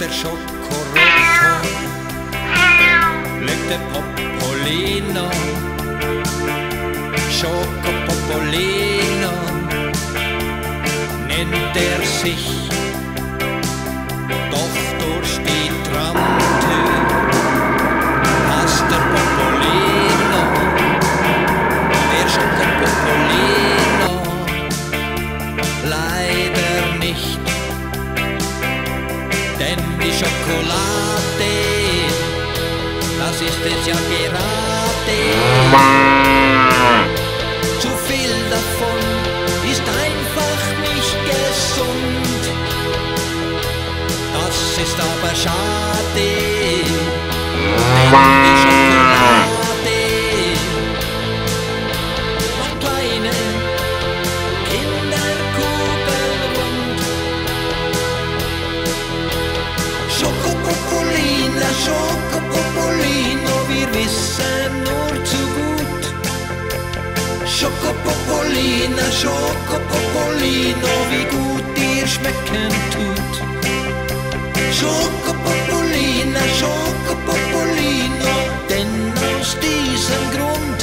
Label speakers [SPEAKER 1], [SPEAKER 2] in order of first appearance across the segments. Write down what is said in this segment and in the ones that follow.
[SPEAKER 1] der Schokorotto lebt der Popolino. Schokopopolino nennt er sich, doch durch die Tramtür passt der Popolino, der Schokopopolino, leider nicht, denn die Schokolade, das ist es ja gerade. Zu viel davon ist einfach nicht gesund. Das ist aber schade, denn die Schokolade macht kleine Kinderkugeln rund. Schokopopolino, Schokopopolino, wir wissen nur zu gut. Schokopopolino, Schokopopolino, wie gut dir schmecken tut. Schokopopolino, Schokopopolino, denn aus diesem Grund.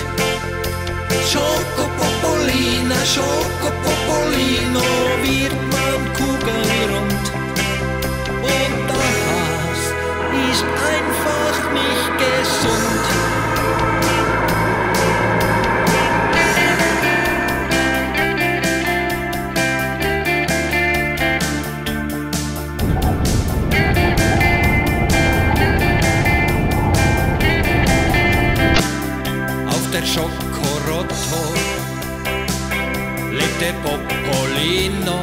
[SPEAKER 1] Schokopopolino, Schokopopolino, wird man kugelrund. Und das ist einfach nicht gesund. Der Schokorotto lebt der Popolino.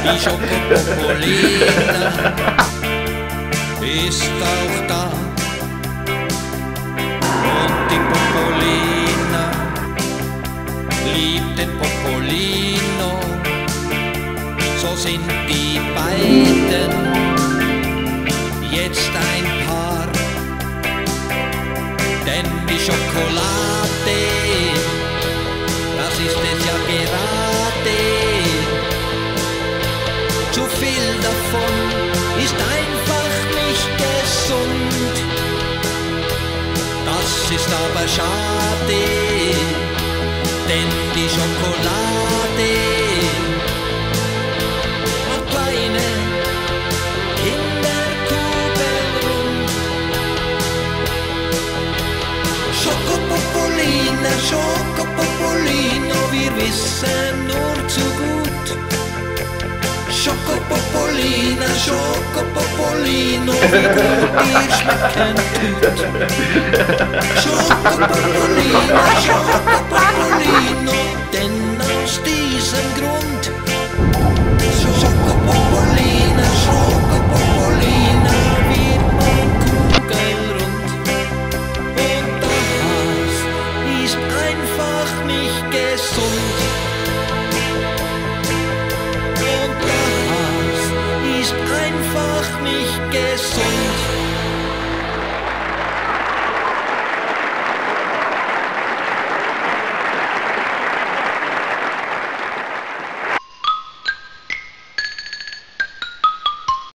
[SPEAKER 1] Die Schokopopolina ist auch da. Und die Popolina liebt den Popolino. So sind die beiden jetzt ein Paar. Denn die Schokolade, das ist es ja gerade. Zu viel davon ist einfach nicht gesund. Das ist aber schade, denn die Schokolade macht kleine Kinderkugeln rund. Schokopopolino, Schokopopolino, wir wissen nur zu gut. Schokopopolino, Schokopopolino, wie gut dir schmecken tut. Schokopopolino, Schokopopolino, denn aus diesem Grund. Schokopopolino, Schokopopolino, wird man kugelrund. Ist einfach nicht gesund. Und das ist einfach nicht gesund.